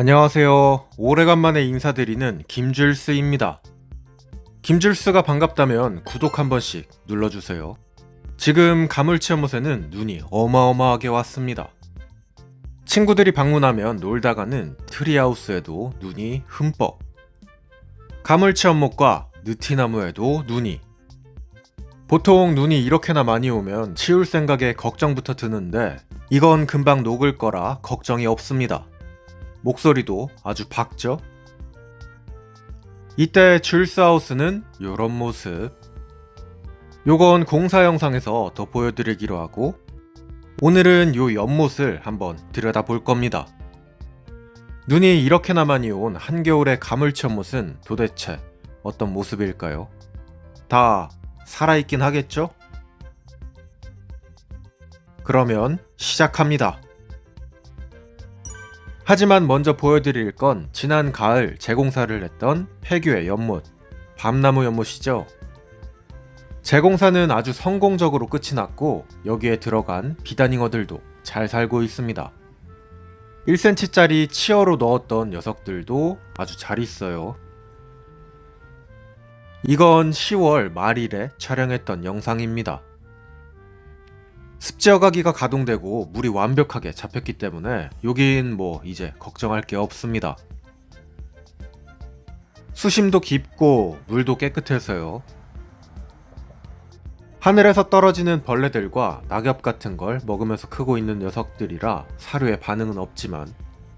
안녕하세요. 오래간만에 인사드리는 김줄스입니다. 김줄스가 반갑다면 구독 한 번씩 눌러주세요. 지금 가물치연못에는 눈이 어마어마하게 왔습니다. 친구들이 방문하면 놀다가는 트리하우스에도 눈이 흠뻑. 가물치연못과 느티나무에도 눈이. 보통 눈이 이렇게나 많이 오면 치울 생각에 걱정부터 드는데 이건 금방 녹을 거라 걱정이 없습니다. 목소리도 아주 밝죠? 이때 줄스하우스는 요런 모습. 요건 공사 영상에서 더 보여드리기로 하고 오늘은 요 연못을 한번 들여다 볼 겁니다. 눈이 이렇게나 많이 온 한겨울의 가물치연못은 도대체 어떤 모습일까요? 다 살아있긴 하겠죠? 그러면 시작합니다. 하지만 먼저 보여드릴 건 지난 가을 재공사를 했던 폐교의 연못, 밤나무 연못이죠. 재공사는 아주 성공적으로 끝이 났고 여기에 들어간 비단잉어들도 잘 살고 있습니다. 1cm짜리 치어로 넣었던 녀석들도 아주 잘 있어요. 이건 10월 말일에 촬영했던 영상입니다. 습지어가기가 가동되고 물이 완벽하게 잡혔기 때문에 여긴 뭐 이제 걱정할 게 없습니다. 수심도 깊고 물도 깨끗해서요. 하늘에서 떨어지는 벌레들과 낙엽 같은 걸 먹으면서 크고 있는 녀석들이라 사료에 반응은 없지만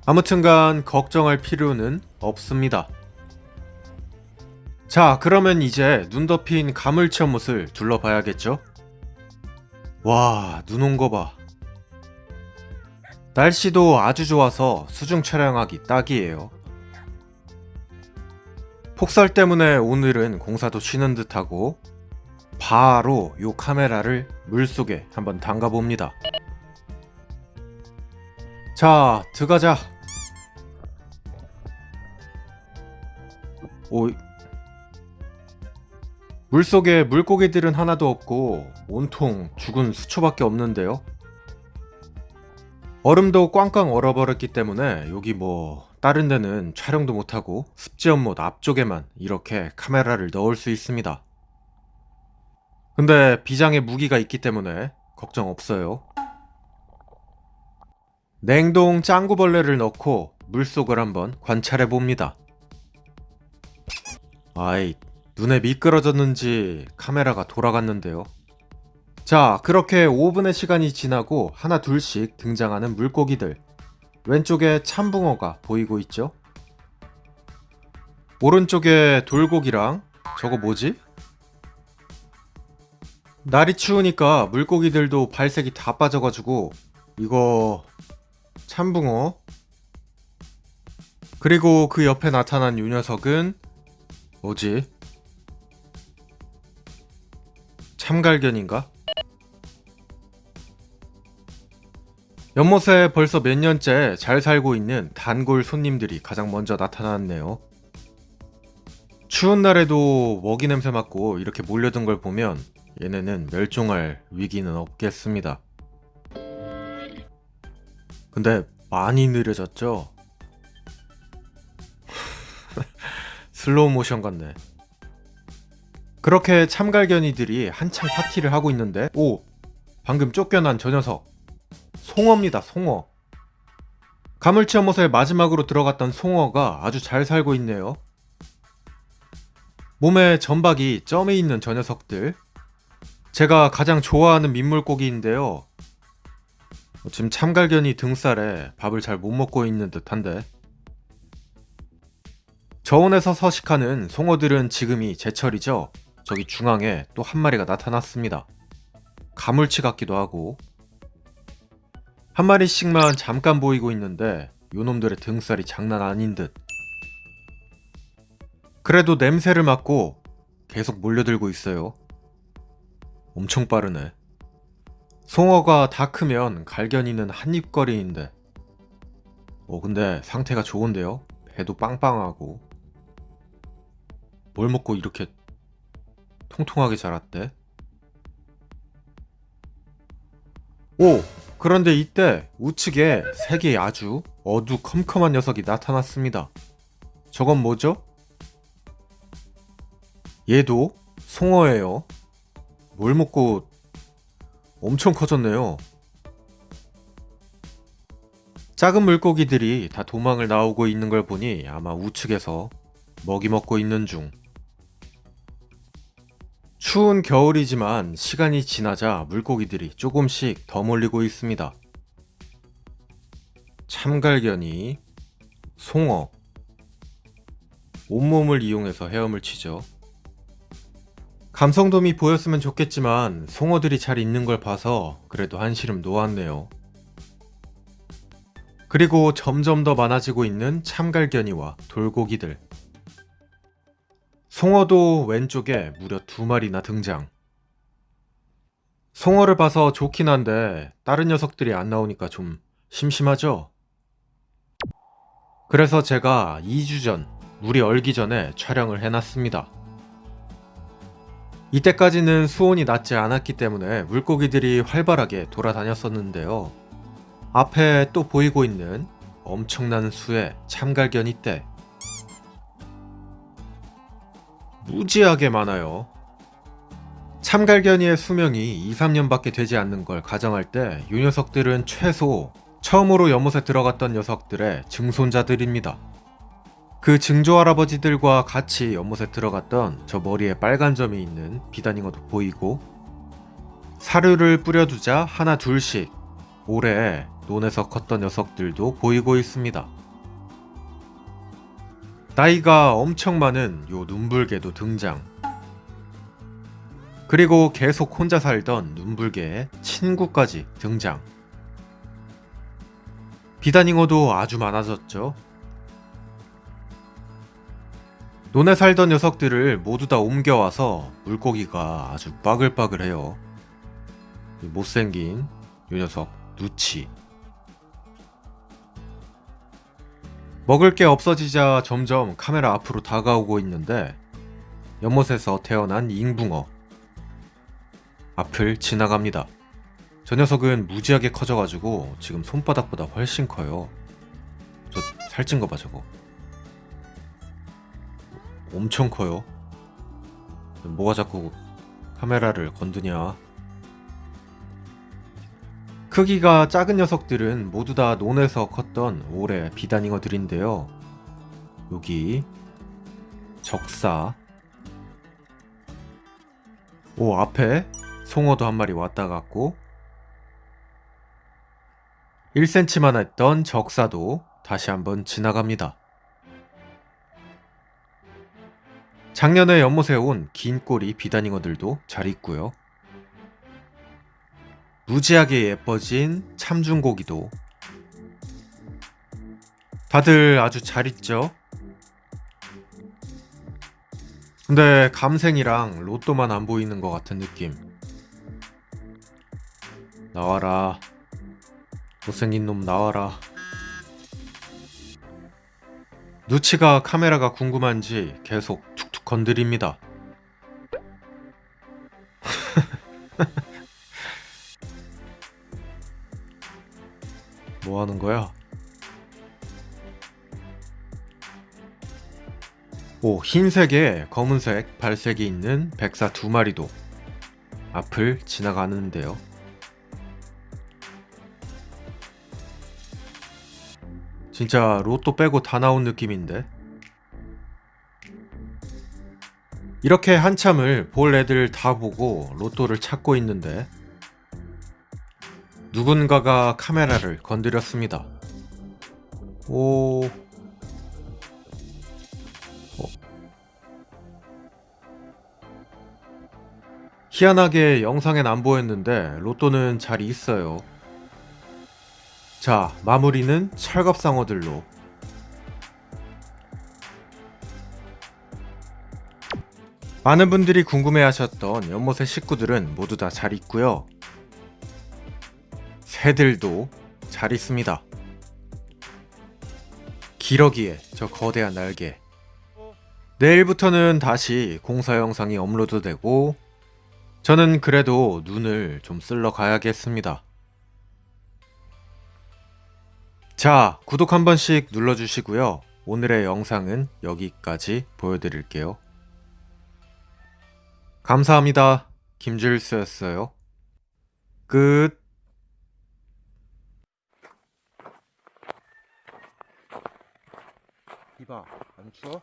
아무튼간 걱정할 필요는 없습니다. 자, 그러면 이제 눈 덮인 가물치연못을 둘러봐야겠죠? 와, 눈 온 거 봐. 날씨도 아주 좋아서 수중 촬영하기 딱이에요. 폭설 때문에 오늘은 공사도 쉬는 듯하고 바로 요 카메라를 물속에 한번 담가봅니다. 자, 들어가자. 오, 물속에 물고기들은 하나도 없고 온통 죽은 수초밖에 없는데요. 얼음도 꽝꽝 얼어버렸기 때문에 여기 뭐 다른 데는 촬영도 못하고 습지연못 앞쪽에만 이렇게 카메라를 넣을 수 있습니다. 근데 비장에 무기가 있기 때문에 걱정 없어요. 냉동 짱구벌레를 넣고 물속을 한번 관찰해 봅니다. 아이, 눈에 미끄러졌는지 카메라가 돌아갔는데요. 자, 그렇게 5분의 시간이 지나고 하나 둘씩 등장하는 물고기들. 왼쪽에 참붕어가 보이고 있죠? 오른쪽에 돌고기랑 저거 뭐지? 날이 추우니까 물고기들도 발색이 다 빠져가지고 이거 참붕어. 그리고 그 옆에 나타난 이 녀석은 뭐지? 참갈견인가? 연못에 벌써 몇 년째 잘 살고 있는 단골 손님들이 가장 먼저 나타났네요. 추운 날에도 먹이 냄새 맡고 이렇게 몰려든 걸 보면 얘네는 멸종할 위기는 없겠습니다. 근데 많이 느려졌죠? 슬로우 모션 같네. 그렇게 참갈견이들이 한창 파티를 하고 있는데 오! 방금 쫓겨난 저 녀석 송어입니다. 송어. 가물치연못에 마지막으로 들어갔던 송어가 아주 잘 살고 있네요. 몸에 점박이 점이 있는 저 녀석들, 제가 가장 좋아하는 민물고기인데요. 지금 참갈견이 등살에 밥을 잘 못 먹고 있는 듯한데 저온에서 서식하는 송어들은 지금이 제철이죠. 저기 중앙에 또 한 마리가 나타났습니다. 가물치 같기도 하고 한 마리씩만 잠깐 보이고 있는데 요놈들의 등살이 장난 아닌 듯. 그래도 냄새를 맡고 계속 몰려들고 있어요. 엄청 빠르네. 송어가 다 크면 갈견이는 한입거리인데 근데 상태가 좋은데요? 배도 빵빵하고 뭘 먹고 이렇게 통통하게 자랐대? 오! 그런데 이때 우측에 세 개의 아주 어두컴컴한 녀석이 나타났습니다. 저건 뭐죠? 얘도 송어예요. 뭘 먹고 엄청 커졌네요. 작은 물고기들이 다 도망을 나오고 있는 걸 보니 아마 우측에서 먹이 먹고 있는 중. 추운 겨울이지만 시간이 지나자 물고기들이 조금씩 더 몰리고 있습니다. 참갈견이, 송어, 온몸을 이용해서 헤엄을 치죠. 감성돔이 보였으면 좋겠지만 송어들이 잘 있는 걸 봐서 그래도 한시름 놓았네요. 그리고 점점 더 많아지고 있는 참갈견이와 돌고기들. 송어도 왼쪽에 무려 2마리나 등장. 송어를 봐서 좋긴 한데 다른 녀석들이 안 나오니까 좀 심심하죠? 그래서 제가 2주 전, 물이 얼기 전에 촬영을 해놨습니다. 이때까지는 수온이 낮지 않았기 때문에 물고기들이 활발하게 돌아다녔었는데요. 앞에 또 보이고 있는 엄청난 수의 참갈견이 떼. 무지하게 많아요. 참갈견이의 수명이 2-3년밖에 되지 않는 걸 가정할 때 이 녀석들은 최소 처음으로 연못에 들어갔던 녀석들의 증손자들입니다. 그 증조 할아버지들과 같이 연못에 들어갔던 저 머리에 빨간 점이 있는 비단잉어도 보이고, 사료를 뿌려두자 하나 둘씩 오래 논에서 컸던 녀석들도 보이고 있습니다. 나이가 엄청 많은 요 눈불개도 등장. 그리고 계속 혼자 살던 눈불개의 친구까지 등장. 비단잉어도 아주 많아졌죠. 논에 살던 녀석들을 모두 다 옮겨와서 물고기가 아주 빠글빠글해요. 못생긴 요 녀석 누치. 먹을 게 없어지자 점점 카메라 앞으로 다가오고 있는데 연못에서 태어난 잉붕어 앞을 지나갑니다. 저 녀석은 무지하게 커져가지고 지금 손바닥보다 훨씬 커요. 저 살찐 거 봐 저거. 엄청 커요. 뭐가 자꾸 카메라를 건드냐. 크기가 작은 녀석들은 모두 다 논에서 컸던 올해 비단잉어들인데요. 여기 적사. 오, 앞에 송어도 한 마리 왔다 갔고, 1cm만 했던 적사도 다시 한번 지나갑니다. 작년에 연못에 온 긴 꼬리 비단잉어들도 잘 있고요. 무지하게 예뻐진 참중고기도. 다들 아주 잘 있죠? 근데 감생이랑 로또만 안 보이는 것 같은 느낌. 나와라. 못생긴 놈 나와라. 누치가 카메라가 궁금한지 계속 툭툭 건드립니다. 뭐 하는 거야? 오, 흰색에 검은색, 발색이 있는 백사 2마리도 앞을 지나가는데요. 진짜 로또 빼고 다 나온 느낌인데? 이렇게 한참을 볼 애들 다 보고 로또를 찾고 있는데 누군가가 카메라를 건드렸습니다. 오... 희한하게 영상엔 안 보였는데 로또는 잘 있어요. 자, 마무리는 철갑상어들로. 많은 분들이 궁금해하셨던 연못의 식구들은 모두 다 잘 있고요. 새들도 잘 있습니다. 기러기의 저 거대한 날개. 내일부터는 다시 공사 영상이 업로드되고 저는 그래도 눈을 좀 쓸러 가야겠습니다. 자, 구독 한 번씩 눌러주시고요. 오늘의 영상은 여기까지 보여드릴게요. 감사합니다. 김질수였어요. 끝. 이봐, 안 추워?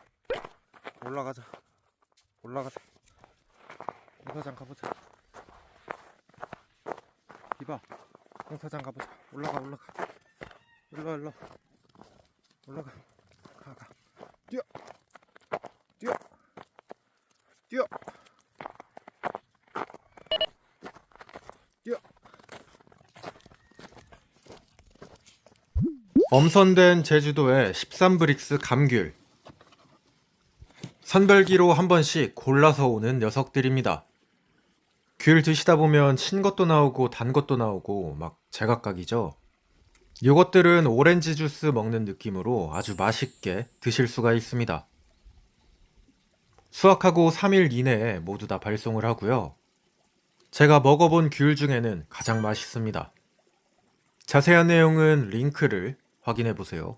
올라가자. 올라가자. 공사장 가보자. 이봐, 공사장 가보자. 올라가. 일로. 올라가. 가. 뛰어. 뛰어. 엄선된 제주도의 13브릭스 감귤. 선별기로 한 번씩 골라서 오는 녀석들입니다. 귤 드시다 보면 신 것도 나오고 단 것도 나오고 막 제각각이죠. 요것들은 오렌지 주스 먹는 느낌으로 아주 맛있게 드실 수가 있습니다. 수확하고 3일 이내에 모두 다 발송을 하고요. 제가 먹어본 귤 중에는 가장 맛있습니다. 자세한 내용은 링크를 확인해 보세요.